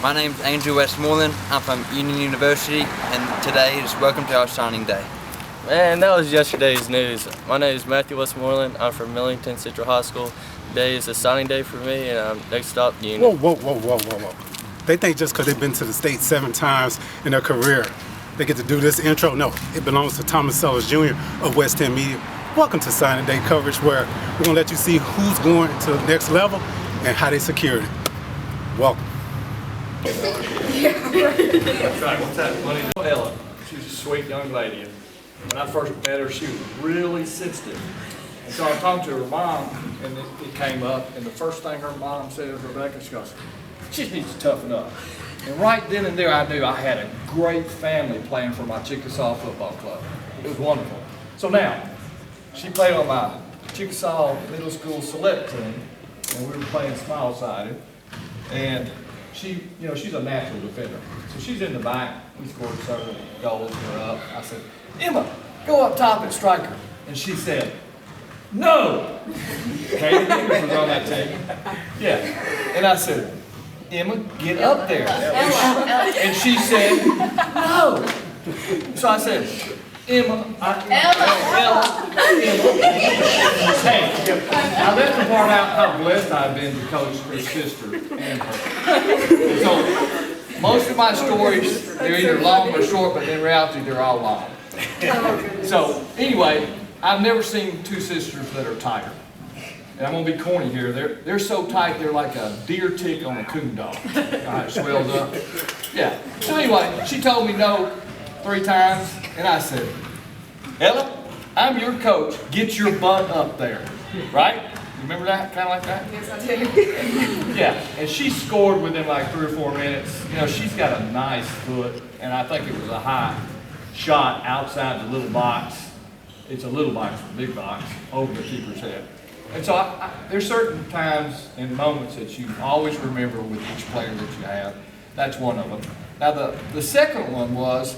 My name's Andrew Westmoreland. I'm from Union University, and today is welcome to our signing day. Man, that was yesterday's news. My name is Matthew Westmoreland. I'm from Millington Central High School. Today is a signing day for me, and next stop, Union. Whoa. They think just because they've been to the state 7 times in their career, they get to do this intro. No, it belongs to Thomas Sellers Jr. of West 10 Media. Welcome to signing day coverage, where we're going to let you see who's going to the next level and how they secured it. Welcome. That's right. What's that funny? Ella, she's a sweet young lady. And when I first met her, she was really sensitive. And so I talked to her mom, and it came up, and the first thing her mom said was, Rebecca, she goes, she needs to toughen up. And right then and there, I knew I had a great family playing for my Chickasaw football club. It was wonderful. So now, she played on my Chickasaw Middle School select team, and we were playing smile-sided. And she, she's a natural defender. So she's in the back. We scored several goals. We're up. I said, Emma, go up top and strike her. And she said, no. Katie Davis was on that team. Yeah. And I said, Emma, get up there. And she said, no. So I said, Emma, Ella. Hey, I left the part out how blessed I've been to coach her sister and her. So most of my stories, they're either long or short, but in reality, they're all long. So anyway, I've never seen two sisters that are tighter. And I'm going to be corny here. They're so tight, they're like a deer tick on a coon dog. It swells up. Yeah. So anyway, she told me no 3 times, and I said, Ella, I'm your coach. Get your butt up there. Right? You remember that? Kind of like that? Yes, I did. Yeah. And she scored within like 3 or 4 minutes. She's got a nice foot, and I think it was a high shot outside the little box. It's a little box, a big box, over the keeper's head. And so there's certain times and moments that you always remember with each player that you have. That's one of them. Now the second one was,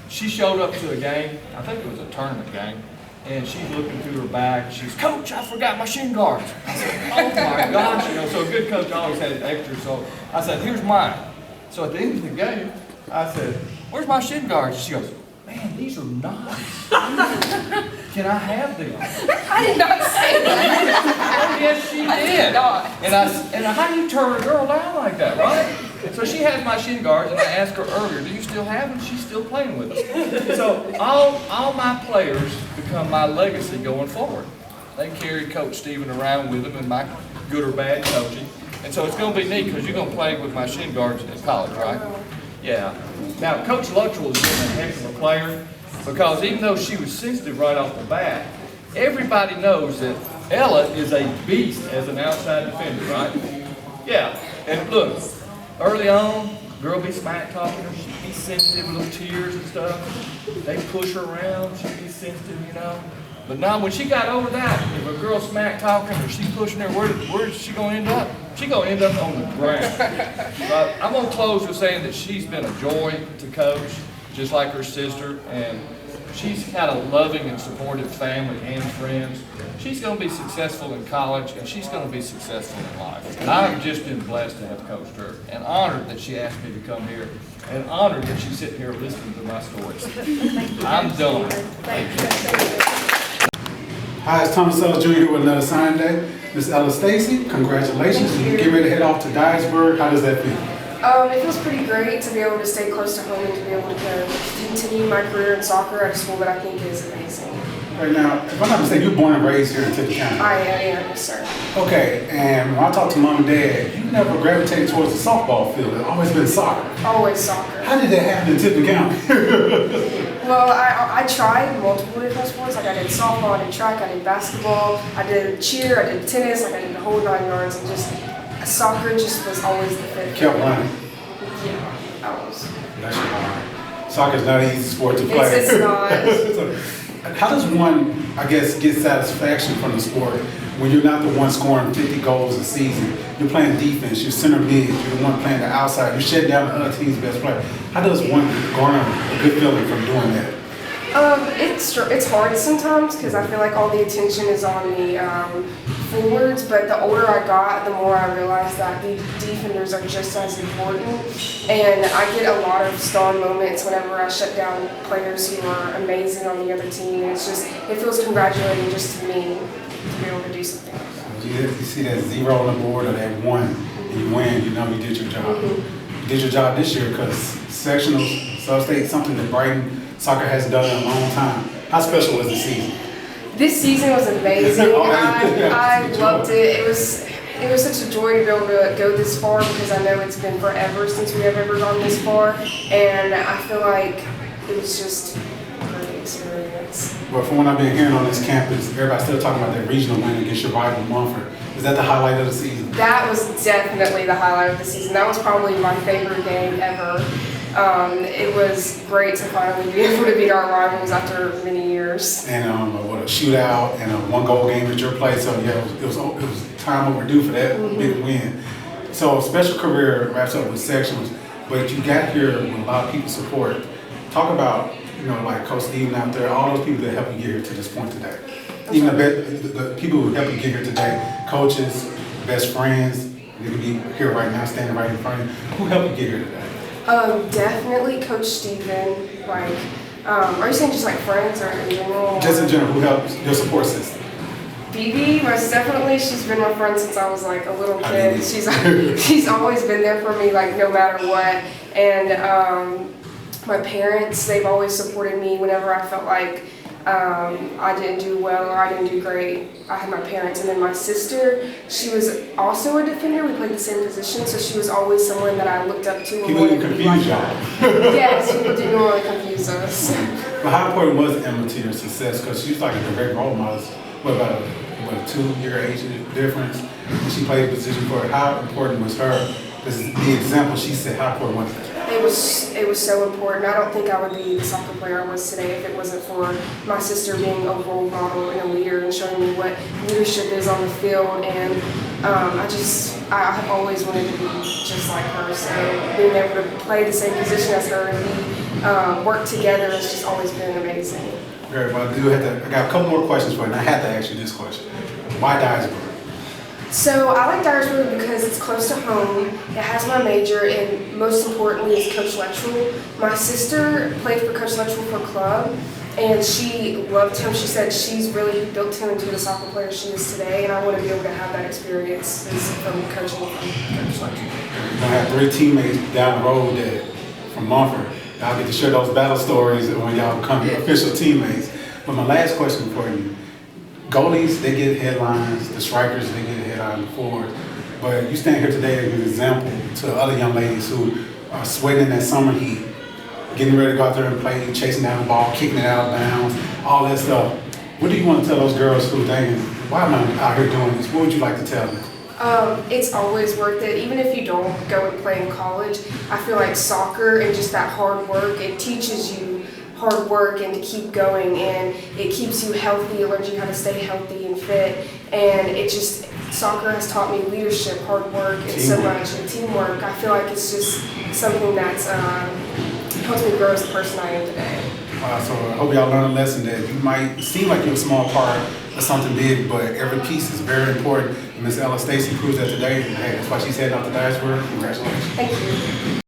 she showed up to a game, I think it was a tournament game, and she's looking through her bag. She's, Coach, I forgot my shin guards. I said, oh my gosh, so a good coach always has extra. So I said, here's mine. So at the end of the game, I said, where's my shin guards? She goes, man, these are nice. Can I have them? I did not say that. Oh, yes, she did. And how do you turn a girl down like that, right? So she has my shin guards, and I asked her earlier, do you still have them? She's still playing with them. So all my players become my legacy going forward. They carry Coach Stephen around with them in my good or bad coaching. And so it's going to be neat because you're going to play with my shin guards in college, right? Yeah. Now, Coach Luttrell is a heck of a player because even though she was sensitive right off the bat, everybody knows that Ella is a beast as an outside defender, right? Yeah. And look, early on, girl be smack talking her, she'd be sensitive, little tears and stuff. They push her around, she'd be sensitive, But now when she got over that, if a girl smack talking or she's pushing her, where's she going to end up? She's going to end up on the ground. But I'm going to close with saying that she's been a joy to coach, just like her sister, and she's had a loving and supportive family and friends. She's going to be successful in college, and she's going to be successful in life. And I've just been blessed to have coached her, and honored that she asked me to come here, and honored that she's sitting here listening to my stories. I'm done. Thank you. Hi, it's Thomas Sellers Jr. here with another signing day. Miss Ella Stacy, congratulations. You get ready to head off to Dyersburg. How does that feel? It feels pretty great to be able to stay close to home and to be able to continue my career in soccer at a school that I think is amazing. Right now, if I'm not mistaken, you're born and raised here in Tippah County. I am, yes, sir. Okay, and when I talk to Mom and Dad, you never gravitated towards the softball field. It's always been soccer. Always soccer. How did that happen in Tippah County? Well, I tried multiple different sports. Like I did softball, I did track, I did basketball, I did cheer, I did tennis, like I did the whole 9 yards, and just soccer just was always the fit. Kept running. Yeah, I was. Soccer's not an easy sport to play. It's not. How does one, I guess, get satisfaction from the sport when you're not the one scoring 50 goals a season? You're playing defense, you're center mid, you're the one playing the outside, you're shutting down the other team's best player. How does one garner a good feeling from doing that? It's hard sometimes because I feel like all the attention is on the forwards, but the older I got, the more I realized that the defenders are just as important. And I get a lot of star moments whenever I shut down players who are amazing on the other team. It feels congratulating just to me to be able to do something like that. You see that 0 on the board or that 1, and you win, you know you did your job. Mm-hmm. You did your job this year because sectionals, sub-state, something that Brighton Soccer hasn't done in a long time. How special was the season? This season was amazing. I loved it. It was such a joy to be able to go this far because I know it's been forever since we have ever gone this far, and I feel like it was just a great experience. Well, from what I've been hearing on this campus, everybody's still talking about that regional win against your rival Muford. Is that the highlight of the season? That was definitely the highlight of the season. That was probably my favorite game ever. It was great to finally be able to beat our rivals after many years. And what a shootout and a 1-goal game at your place. So yeah, it was time overdue for that big win. So special career wraps up with sectionals, but you got here with a lot of people's support. Talk about like Coach Steven out there, all those people that helped you get here to this point today. Even the people who helped you get here today, coaches, best friends, you can be here right now, standing right in front of you. Who helped you get here today? Definitely Coach Steven. Are you saying just like friends or in general? Just in general, who helps your support system? BB, most definitely. She's been my friend since I was like a little kid. She's always been there for me, like no matter what. And my parents, they've always supported me whenever I felt like I didn't do well or I didn't do great. I had my parents, and then my sister, she was also a defender. We played the same position, so she was always someone that I looked up to. People didn't confuse y'all. Yes, people didn't want to confuse us. But how important was Emma to your success? Because she's like a direct role model. What about a 2-year age difference? And she played the position for her. How important was her? This is the example she said. How important was that? It was so important. I don't think I would be the soccer player I was today if it wasn't for my sister being a role model and a leader and showing me what leadership is on the field. And I have always wanted to be just like her. So being able to play the same position as her and work together has just always been amazing. Great. Well, I got a couple more questions for you, and I have to ask you this question. Why Dyersburg? So I like Dyersburg because it's close to home, it has my major, and most importantly is Coach Luttrell. My sister played for Coach Luttrell for club, and she loved him. She said she's really built him into the soccer player she is today, and I want to be able to have that experience from coaching from Coach Luttrell. You're going to have 3 teammates down the road from Muford. Y'all get to share those battle stories when y'all become official teammates. But my last question for you, goalies, they get headlines, the strikers, they get headlines, the forwards. But you stand here today as an example to other young ladies who are sweating in that summer heat, getting ready to go out there and play, chasing down the ball, kicking it out of bounds, all that stuff. What do you want to tell those girls who are thinking, why am I out here doing this? What would you like to tell them? It's always worth it. Even if you don't go and play in college, I feel like soccer and just that hard work, it teaches you hard work and to keep going, and it keeps you healthy. It learns you how to stay healthy and fit, and soccer has taught me leadership, hard work, and so much, and teamwork. I feel like it's just something that's helps me grow as the person I am today. So I hope y'all learn a lesson that you might seem like you're a small part of something big, but every piece is very important. And Miss Ella Stacy proves that today. And hey, that's why she's heading out to Dyersburg. Congratulations. Thank you.